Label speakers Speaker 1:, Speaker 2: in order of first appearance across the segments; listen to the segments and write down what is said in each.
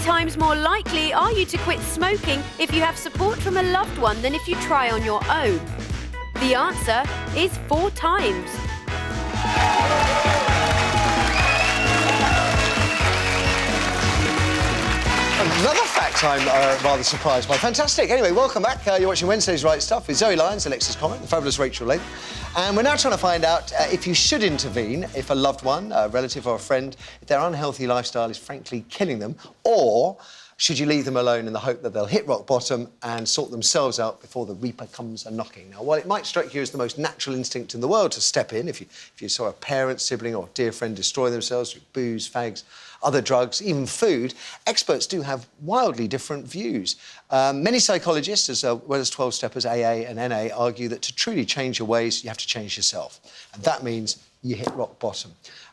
Speaker 1: times more likely are you to quit smoking if you have support from a loved one than if you try on your own? The answer is 4 times.
Speaker 2: Another fact I'm rather surprised by. Fantastic. Anyway, welcome back. You're watching Wednesday's Wright Stuff with Zoe Lyons, Alexis Comet, the fabulous Rachel Lane. And we're now trying to find out if you should intervene if a loved one, a relative or a friend, if their unhealthy lifestyle is frankly killing them, or should you leave them alone in the hope that they'll hit rock bottom and sort themselves out before the Reaper comes a-knocking? Now, while it might strike you as the most natural instinct in the world to step in if you saw a parent, sibling or dear friend destroy themselves through booze, fags, other drugs, even food, experts do have wildly different views. Many psychologists, as well as 12-steppers, AA and NA, argue that to truly change your ways, you have to change yourself. And that means you hit rock bottom.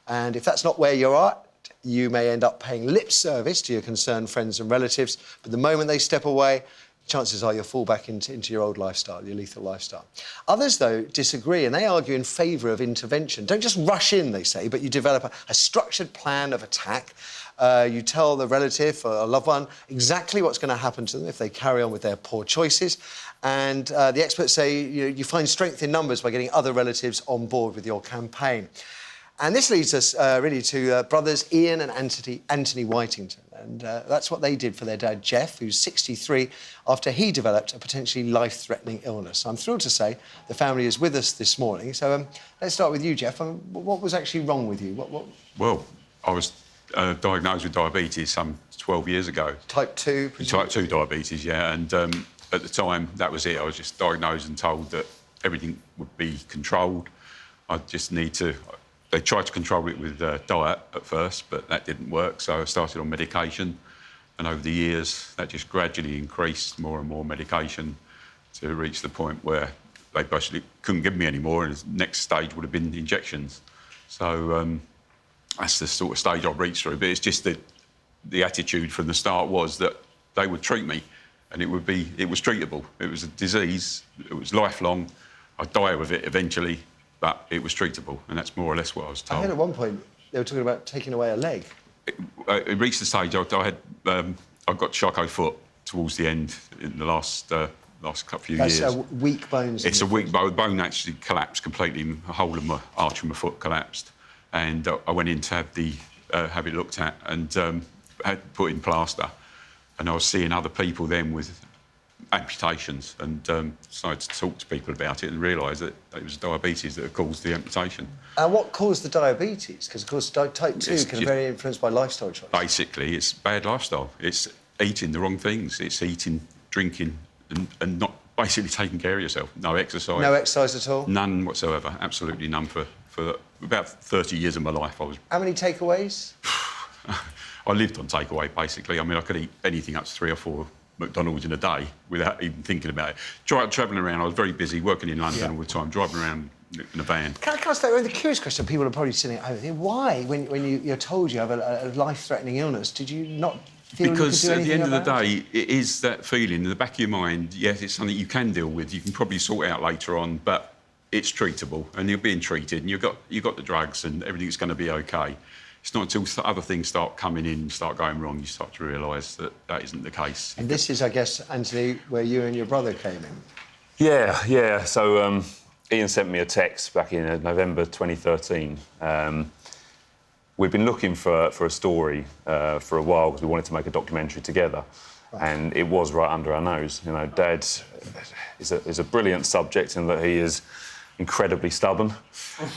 Speaker 2: And if that's not where you're at, you may end up paying lip service to your concerned friends and relatives, but the moment they step away, chances are you'll fall back into your old lifestyle, your lethal lifestyle. Others, though, disagree, and they argue in favour of intervention. Don't just rush in, they say, but you develop a structured plan of attack. You tell the relative or a loved one exactly what's going to happen to them if they carry on with their poor choices. And the experts say you find strength in numbers by getting other relatives on board with your campaign. And this leads us really to brothers Ian and Anthony Whitington. And that's what they did for their dad, Jeff, who's 63, after he developed a potentially life-threatening illness. I'm thrilled to say the family is with us this morning. So let's start with you, Jeff. What was actually wrong with you?
Speaker 3: Well, I was diagnosed with diabetes some 12 years ago.
Speaker 2: Type 2?
Speaker 3: Type 2 diabetes, yeah. And at the time, that was it. I was just diagnosed and told that everything would be controlled. I just need to... They tried to control it with diet at first, but that didn't work, so I started on medication. And over the years, that just gradually increased, more and more medication, to reach the point where they basically couldn't give me any more, and the next stage would have been injections. So that's the sort of stage I've reached through. But it's just that the attitude from the start was that they would treat me, and it was treatable. It was a disease, it was lifelong. I'd die with it eventually, but it was treatable, and that's more or less what I was told.
Speaker 2: I heard at one point they were talking about taking away a leg.
Speaker 3: It reached the stage I got Charcot foot towards the end in the last few years.
Speaker 2: That's weak bones.
Speaker 3: It's a weak bone. The bone actually collapsed completely. The whole of my arch of my foot collapsed, and I went in to have it looked at and had put in plaster. And I was seeing other people then with amputations, and decided to talk to people about it and realised that it was diabetes that had caused the amputation.
Speaker 2: And what caused the diabetes? Because, of course, type 2 can be very influenced by lifestyle choices.
Speaker 3: Basically, it's bad lifestyle. It's eating the wrong things. It's eating, drinking, and not basically taking care of yourself. No exercise.
Speaker 2: No exercise at all?
Speaker 3: None whatsoever. Absolutely none for about 30 years of my life.
Speaker 2: How many takeaways?
Speaker 3: I lived on takeaway, basically. I mean, I could eat anything up to 3 or 4 McDonald's in a day without even thinking about it. Travelling around, I was very busy, working in London all the time, driving around in a van.
Speaker 2: Can I start with the curious question? People are probably sitting at home. Why, when you're told you have a life-threatening illness, did you not feel
Speaker 3: because
Speaker 2: you could do anything
Speaker 3: at the end of the
Speaker 2: about
Speaker 3: day, it is that feeling in the back of your mind, yes, it's something you can deal with, you can probably sort out later on, but it's treatable, and you're being treated, and you've got the drugs, and everything's going to be OK. It's not until other things start coming in, start going wrong, you start to realise that that isn't the case.
Speaker 2: And this is, I guess, Anthony, where you and your brother came in.
Speaker 4: Yeah. So Ian sent me a text back in November 2013. We'd been looking for a story for a while because we wanted to make a documentary together. Right. And it was right under our nose. You know, Dad is a brilliant subject in that he is incredibly stubborn.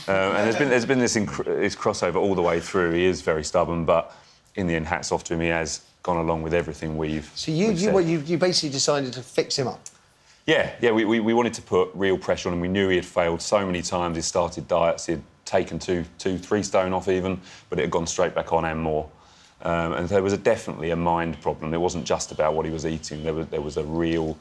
Speaker 4: And there's been this crossover all the way through. He is very stubborn, but in the end, hats off to him, he has gone along with everything we've
Speaker 2: So you basically decided to fix him up?
Speaker 4: Yeah, we wanted to put real pressure on him. We knew he had failed so many times. He'd started diets, he'd taken 3 stone off even, but it had gone straight back on and more. And there was definitely a mind problem. It wasn't just about what he was eating. There was a real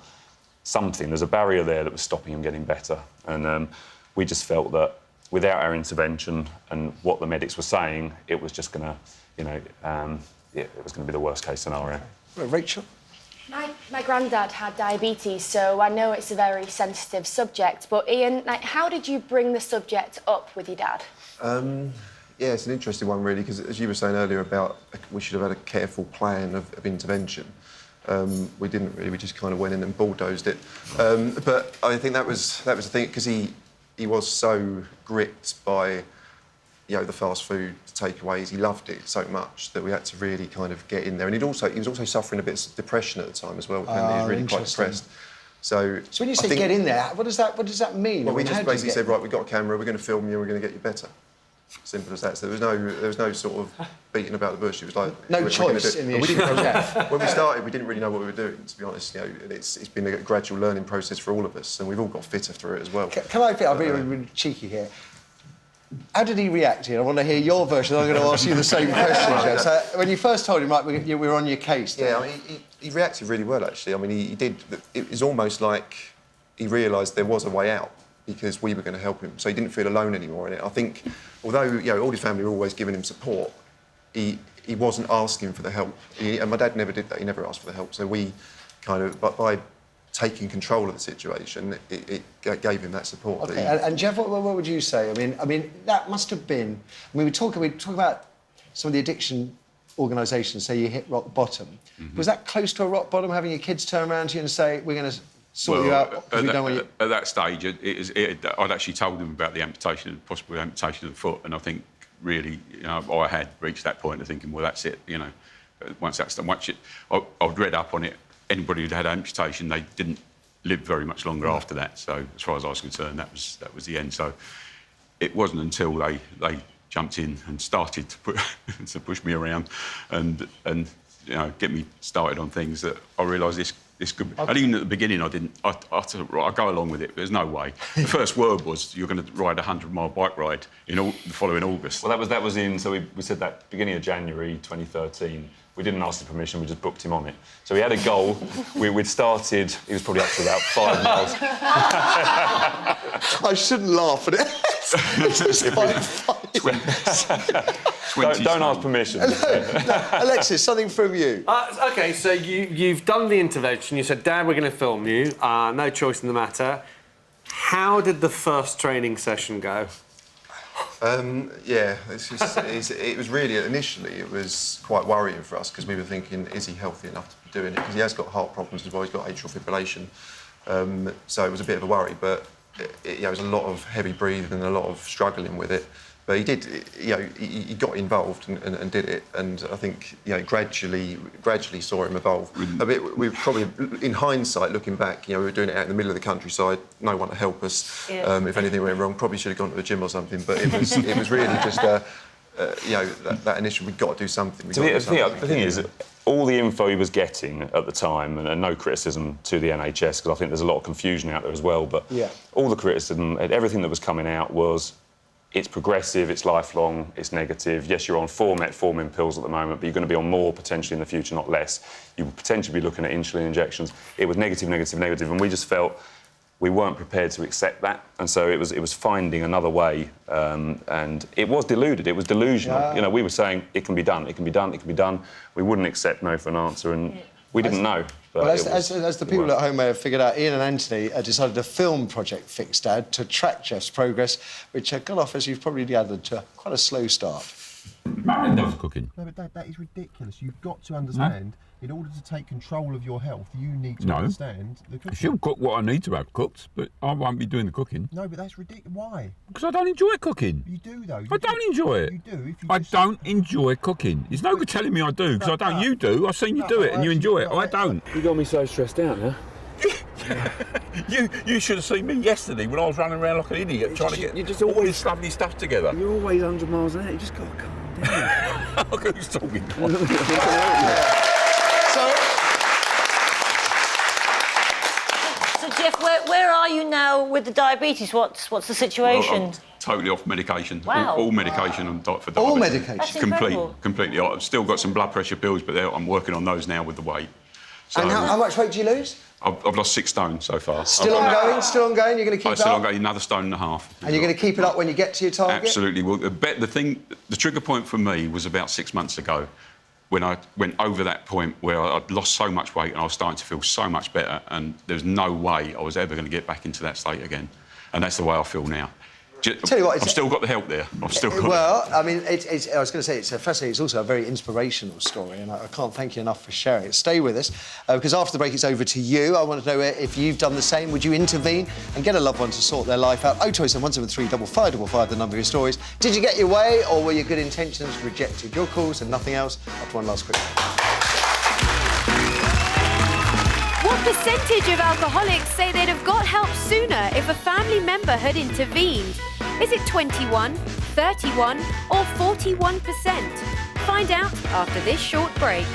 Speaker 4: something. There's a barrier there that was stopping him getting better. And we just felt that without our intervention and what the medics were saying, it was just going to, it was going to be the worst case scenario.
Speaker 2: Well, Rachel?
Speaker 5: My granddad had diabetes, so I know it's a very sensitive subject. But Ian, how did you bring the subject up with your dad?
Speaker 6: Yeah, it's an interesting one, really, because as you were saying earlier about we should have had a careful plan of intervention. We didn't really. We just kind of went in and bulldozed it. But I think that was the thing, because he was so gripped by, you know, the fast food takeaways. He loved it so much that we had to really kind of get in there. And he was also suffering a bit of depression at the time as well. He was really quite depressed. So
Speaker 2: when you say get in there, what does that mean?
Speaker 6: Well, we just basically said, right, we've got a camera, we're going to film you, and we're going to get you better. Simple as that. So there was no sort of beating about the bush. It was like
Speaker 2: no choice in the issue.
Speaker 6: When we started, we didn't really know what we were doing. To be honest, you know, it's been a gradual learning process for all of us, and we've all got fitter through it as well.
Speaker 2: Can I be? I'll be really cheeky here. How did he react here? I want to hear your version. I'm going to ask you the same question, Joe. So when you first told him, right, we were on your case.
Speaker 6: Yeah, I mean, he reacted really well, actually. I mean, he did. It was almost like he realised there was a way out, because we were going to help him, so he didn't feel alone anymore in it. I think, although, you know, all his family were always giving him support, he wasn't asking for the help. And my dad never did that. He never asked for the help. So we kind of, by taking control of the situation, it gave him that support.
Speaker 2: Okay. And Jeff, what would you say? I mean, that must have been. I mean, we talk about some of the addiction organisations say you hit rock bottom. Mm-hmm. Was that close to a rock bottom, having your kids turn around to you and say, we're going to sort you out?
Speaker 3: At that stage, I'd actually told them about the possible amputation of the foot, and I think really, you know, I had reached that point of thinking, well, that's it, you know. Once that's done, I'd read up on it. Anybody who'd had amputation, they didn't live very much longer after that. So as far as I was concerned, that was the end. So it wasn't until they jumped in and started to push me around and you know, get me started on things that I realised this could be. And even at the beginning, I thought, right, I'll go along with it. There's no way. The first word was, you're going to ride a 100-mile bike ride the following August.
Speaker 4: Well, that was in, so we said that beginning of January 2013. We didn't ask the permission, we just booked him on it. So we had a goal. We'd started, he was probably up to about 5 miles.
Speaker 2: I shouldn't laugh at it.
Speaker 4: Don't ask permission.
Speaker 2: No. Alexis, something from you.
Speaker 7: OK, so you've done the intervention. You said, Dad, we're going to film you. No choice in the matter. How did the first training session go?
Speaker 6: Yeah, it was really, initially, it was quite worrying for us, because we were thinking, is he healthy enough to be doing it? Because he has got heart problems as well, he's got atrial fibrillation. So it was a bit of a worry, but it was a lot of heavy breathing and a lot of struggling with it. But he did, you know, he got involved and did it, and I think, you know, gradually saw him evolve. A bit. We probably, in hindsight, looking back, you know, we were doing it out in the middle of the countryside, no one to help us. Yeah. If anything went wrong, probably should have gone to the gym or something. But it was really just, you know, that initial, we've got to do something.
Speaker 4: The thing is, all the info he was getting at the time, and no criticism to the NHS, because I think there's a lot of confusion out there as well, but all the criticism, everything that was coming out was, it's progressive, it's lifelong, it's negative. Yes, you're on 4 metformin pills at the moment, but you're going to be on more potentially in the future, not less. You would potentially be looking at insulin injections. It was negative, negative, negative, and we just felt we weren't prepared to accept that. And so it was finding another way, and it was deluded, it was delusional. Yeah. You know, we were saying, it can be done, it can be done, it can be done. We wouldn't accept no for an answer, and we didn't know.
Speaker 2: Well, as the people at home may have figured out, Ian and Anthony decided to film Project Fix Dad to track Jeff's progress, which got off, as you've probably gathered, to quite a slow start.
Speaker 8: I love cooking.
Speaker 9: No, but that is ridiculous. You've got to understand, in order to take control of your health, you need to understand the cooking.
Speaker 8: She'll cook what I need to have cooked, but I won't be doing the cooking.
Speaker 9: No, but that's ridiculous. Why?
Speaker 8: Because I don't enjoy cooking.
Speaker 9: You do, though.
Speaker 8: I don't enjoy it.
Speaker 9: You do. If you
Speaker 8: I don't enjoy cooking. It's no good telling me I do, because I don't. You do. I've seen you do it, and you enjoy it. I don't.
Speaker 7: You got me so stressed out now.
Speaker 8: You should have seen me yesterday when I was running around like an idiot trying to get all this lovely stuff together.
Speaker 7: You're always 100 miles an hour. You just got to calm down.
Speaker 8: Look who's talking.
Speaker 10: So Jeff, where are you now with the diabetes? What's the situation?
Speaker 3: Well, I'm totally off medication.
Speaker 10: Wow.
Speaker 3: All medication for diabetes.
Speaker 2: All medication?
Speaker 10: That's incredible.
Speaker 3: Completely. I've still got some blood pressure pills, but I'm working on those now with the weight. So,
Speaker 2: and how much weight do you lose?
Speaker 3: I've lost 6 stone so far.
Speaker 2: Still ongoing? Still ongoing? You're going to keep it up?
Speaker 3: Still ongoing, another 1.5 stone.
Speaker 2: And you're going to keep it up when you get to your target?
Speaker 3: Absolutely. Well, the trigger point for me was about 6 months ago, when I went over that point where I'd lost so much weight and I was starting to feel so much better, and there's no way I was ever going to get back into that state again. And that's the way I feel now.
Speaker 2: Tell you what,
Speaker 3: I've still got the help there. I've still got
Speaker 2: Well, I mean, I was going to say, it's fascinating. It's also a very inspirational story, and I can't thank you enough for sharing it. Stay with us, because after the break, it's over to you. I want to know if you've done the same. Would you intervene and get a loved one to sort their life out? 0207 173 5555, the number of your stories. Did you get your way, or were your good intentions rejected? Your calls and nothing else. After one last quick.
Speaker 1: What percentage of alcoholics say they'd have got help sooner if a family member had intervened? Is it 21, 31 or 41%? Find out after this short break.